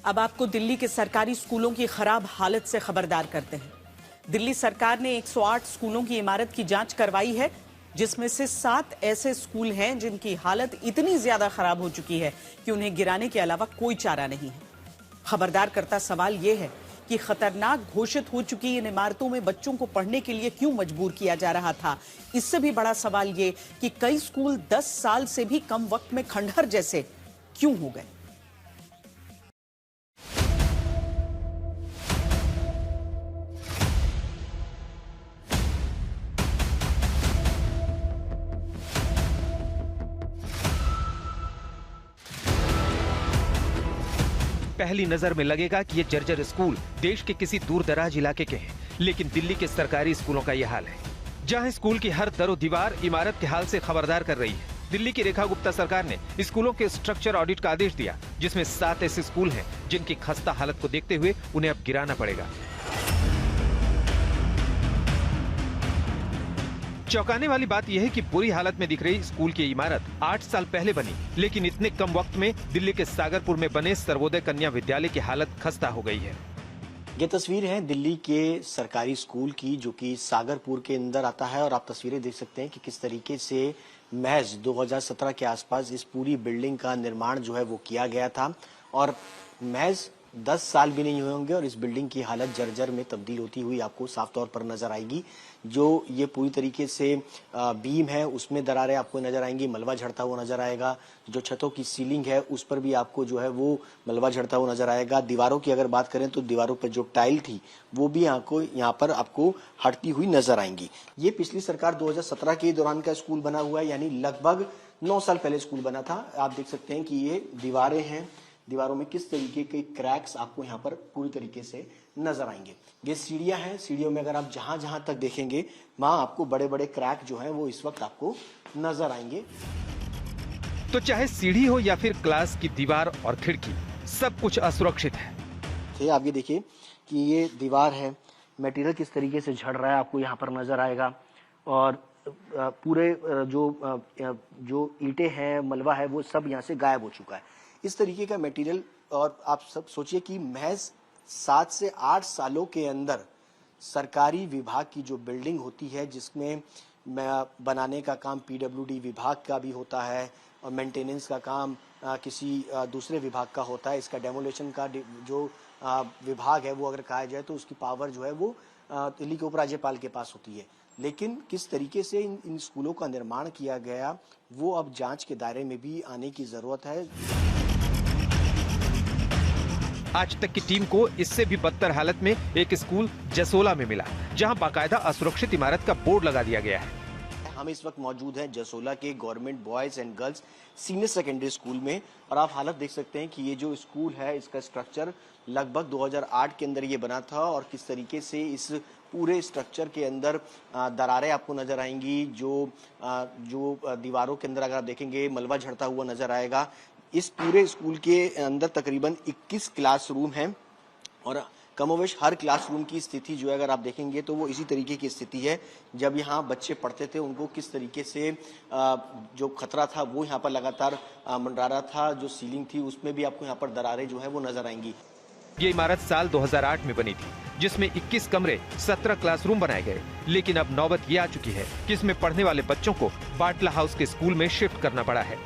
अब आपको दिल्ली के सरकारी स्कूलों की खराब हालत से खबरदार करते हैं। दिल्ली सरकार ने 108 स्कूलों की इमारत की जांच करवाई है, जिसमें से 7 ऐसे स्कूल हैं जिनकी हालत इतनी ज्यादा खराब हो चुकी है कि उन्हें गिराने के अलावा कोई चारा नहीं है। खबरदार करता सवाल यह है कि खतरनाक घोषित हो चुकी इन इमारतों में बच्चों को पढ़ने के लिए क्यों मजबूर किया जा रहा था। इससे भी बड़ा सवाल ये कि कई स्कूल 10 साल से भी कम वक्त में खंडहर जैसे क्यों हो गए। पहली नजर में लगेगा कि ये जर्जर स्कूल देश के किसी दूर दराज इलाके के हैं, लेकिन दिल्ली के सरकारी स्कूलों का यह हाल है, जहां स्कूल की हर दरो दीवार इमारत के हाल से खबरदार कर रही है। दिल्ली की रेखा गुप्ता सरकार ने स्कूलों के स्ट्रक्चर ऑडिट का आदेश दिया, जिसमें 7 ऐसे स्कूल हैं जिनकी खस्ता हालत को देखते हुए उन्हें अब गिराना पड़ेगा। चौंकाने वाली बात यह है कि बुरी हालत में दिख रही स्कूल की इमारत 8 साल पहले बनी, लेकिन इतने कम वक्त में दिल्ली के सागरपुर में बने सर्वोदय कन्या विद्यालय की हालत खस्ता हो गई है। ये तस्वीर है दिल्ली के सरकारी स्कूल की, जो कि सागरपुर के अंदर आता है, और आप तस्वीरें देख सकते हैं कि किस तरीके से महज 2017 के आसपास इस पूरी बिल्डिंग का निर्माण जो है वो किया गया था, और महज 10 साल भी नहीं हुए होंगे और इस बिल्डिंग की हालत जर्जर में तब्दील होती हुई आपको साफ तौर पर नजर आएगी। जो ये पूरी तरीके से बीम है उसमें दरारें आपको नजर आएंगी, मलबा झड़ता हुआ नजर आएगा। जो छतों की सीलिंग है उस पर भी आपको जो है वो मलबा झड़ता हुआ नजर आएगा। दीवारों की अगर बात करें तो दीवारों पर जो टाइल थी वो भी यहाँ पर आपको हटती हुई नजर आएंगी। ये पिछली सरकार 2017 के दौरान का स्कूल बना हुआ है, यानी लगभग 9 साल पहले स्कूल बना था। आप देख सकते हैं कि ये दीवारें हैं, दीवारों में किस तरीके के क्रैक्स आपको यहाँ पर पूरी तरीके से नजर आएंगे। ये सीढ़ियां हैं, सीढ़ियों में अगर आप जहां जहां तक देखेंगे वहां आपको बड़े बड़े क्रैक जो हैं वो इस वक्त आपको नजर आएंगे। तो चाहे सीढ़ी हो या फिर क्लास की दीवार और खिड़की, सब कुछ असुरक्षित है। आप ये देखिए कि ये दीवार है, मटेरियल किस तरीके से झड़ रहा है आपको यहाँ पर नजर आएगा, और पूरे जो ईंटें हैं, मलबा है, वो सब यहाँ से गायब हो चुका है। इस तरीके का मटेरियल, और आप सब सोचिए कि महज 7 से 8 सालों के अंदर सरकारी विभाग की जो बिल्डिंग होती है, जिसमें बनाने का काम पीडब्ल्यूडी विभाग का भी होता है और मेंटेनेंस का काम किसी दूसरे विभाग का होता है। इसका डेमोलेशन का जो विभाग है वो अगर कहा जाए तो उसकी पावर जो है वो दिल्ली के उपराज्यपाल के पास होती है। लेकिन किस तरीके से इन स्कूलों का निर्माण किया गया वो अब जांच के दायरे में भी आने की जरूरत है। आज तक की टीम को इससे भी बदतर हालत में एक स्कूल जसोला में मिला, जहां बाकायदा असुरक्षित इमारत का बोर्ड लगा दिया गया है। हम इस वक्त मौजूद हैं जसोला के government boys and girls senior secondary school में, और आप हालत देख सकते हैं कि ये जो स्कूल है इसका स्ट्रक्चर लगभग 2008 के अंदर ये बना था, और किस तरीके से इस पूरे स्ट्रक्चर के अंदर दरारें आपको नजर आएंगी। जो दीवारों के अंदर अगर आप देखेंगे मलबा झड़ता हुआ नजर आएगा। इस पूरे स्कूल के अंदर तकरीबन 21 क्लासरूम हैं, और कमोवेश हर क्लासरूम की स्थिति जो है अगर आप देखेंगे तो वो इसी तरीके की स्थिति है। जब यहाँ बच्चे पढ़ते थे उनको किस तरीके से जो खतरा था वो यहाँ पर लगातार मंडरा रहा था। जो सीलिंग थी उसमें भी आपको यहाँ पर दरारें जो है वो नजर आएंगी। ये इमारत साल 2008 में बनी थी, जिसमें 21 कमरे, 17 क्लासरूम बनाए गए, लेकिन अब नौबत ये आ चुकी है कि इसमें पढ़ने वाले बच्चों को बाटला हाउस के स्कूल में शिफ्ट करना पड़ा है।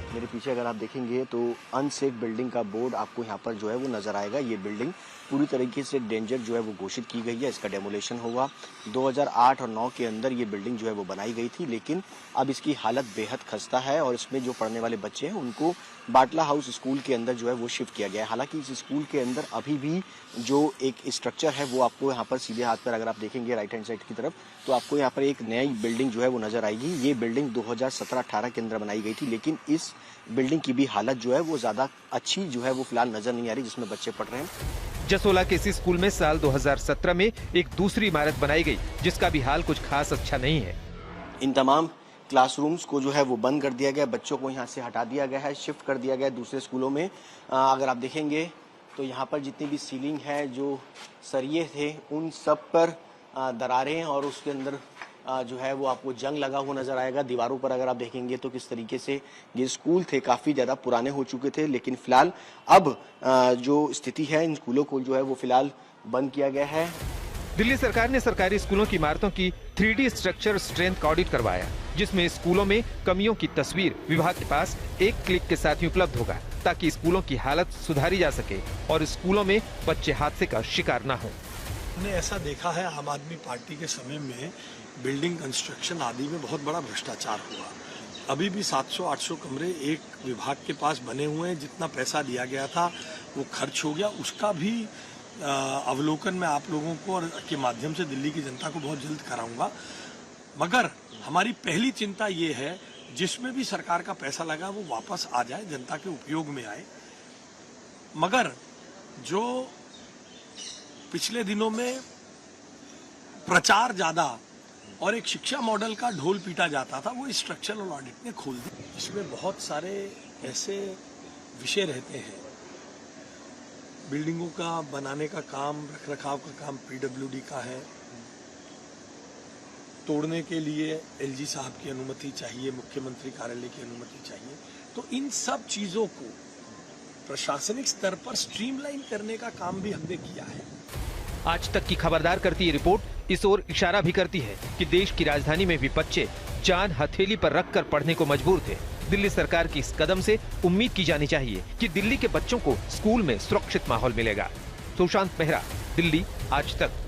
मेरे पीछे अगर आप देखेंगे तो अनसेफ बिल्डिंग का बोर्ड आपको यहाँ पर जो है वो नजर आएगा। ये बिल्डिंग पूरी तरीके से डेंजर जो है वो घोषित की गई है। इसका डेमोलेशन होगा। 2008 और 9 के अंदर ये बिल्डिंग जो है वो बनाई गई थी, लेकिन अब इसकी हालत बेहद खस्ता है, और इसमें जो पढ़ने वाले बच्चे हैं उनको बाटला हाउस स्कूल के अंदर जो है वो शिफ्ट किया गया है। हालांकि इस स्कूल के अंदर अभी भी जो एक स्ट्रक्चर है वो आपको यहाँ पर सीधे हाथ पर अगर आप देखेंगे राइट हैंड साइड की तरफ तो आपको यहाँ पर एक नई बिल्डिंग जो है वो नजर आएगी। ये बिल्डिंग 2017-18 के अंदर बनाई गई थी, लेकिन इस बिल्डिंग की भी हालत जो है वो ज्यादा अच्छी जो है वो फिलहाल नजर नहीं आ रही जिसमें बच्चे पढ़ रहे हैं। जसोला के इसी स्कूल में साल 2017 में एक दूसरी इमारत बनाई गई, जिसका भी हाल कुछ खास अच्छा नहीं है। इन तमाम क्लासरूम्स को जो है वो बंद कर दिया गया, बच्चों को यहाँ से हटा दिया गया है, शिफ्ट कर दिया गया दूसरे स्कूलों में। अगर आप देखेंगे तो यहाँ पर जितनी भी सीलिंग है, जो सरिये थे, उन सब पर दरारें और उसके अंदर जो है वो आपको जंग लगा हुआ नजर आएगा। दीवारों पर अगर आप देखेंगे तो किस तरीके से ये स्कूल थे काफी ज्यादा पुराने हो चुके थे, लेकिन फिलहाल अब जो स्थिति है इन स्कूलों को जो है वो फिलहाल बंद किया गया है। दिल्ली सरकार ने सरकारी स्कूलों की इमारतों की 3D स्ट्रक्चर स्ट्रेंथ का ऑडिट करवाया, जिसमें स्कूलों में कमियों की तस्वीर विभाग के पास एक क्लिक के साथ ही उपलब्ध होगा, ताकि स्कूलों की हालत सुधारी जा सके और स्कूलों में बच्चे हादसे का शिकार न हो। हमने ऐसा देखा है आम आदमी पार्टी के समय में बिल्डिंग कंस्ट्रक्शन आदि में बहुत बड़ा भ्रष्टाचार हुआ। अभी भी 700-800 कमरे एक विभाग के पास बने हुए हैं। जितना पैसा दिया गया था वो खर्च हो गया। उसका भी अवलोकन मैं आप लोगों को और के माध्यम से दिल्ली की जनता को बहुत जल्द कराऊंगा। मगर हमारी पहली चिंता ये है जिसमें भी सरकार का पैसा लगा वो वापस आ जाए, जनता के उपयोग में आए। मगर जो पिछले दिनों में प्रचार ज्यादा और एक शिक्षा मॉडल का ढोल पीटा जाता था, वो स्ट्रक्चरल ऑडिट ने खोल दी। इसमें बहुत सारे ऐसे विषय रहते हैं। बिल्डिंगों का बनाने का काम, रखरखाव का काम पीडब्ल्यूडी का है। तोड़ने के लिए एलजी साहब की अनुमति चाहिए, मुख्यमंत्री कार्यालय की अनुमति चाहिए। तो इन सब चीजों को प्रशासनिक स्तर पर स्ट्रीमलाइन करने का काम भी हमने किया है। आज तक की खबरदार करती ये रिपोर्ट इस ओर इशारा भी करती है कि देश की राजधानी में भी बच्चे जान हथेली पर रखकर पढ़ने को मजबूर थे। दिल्ली सरकार की इस कदम से उम्मीद की जानी चाहिए कि दिल्ली के बच्चों को स्कूल में सुरक्षित माहौल मिलेगा। सुशांत मेहरा, दिल्ली, आज तक।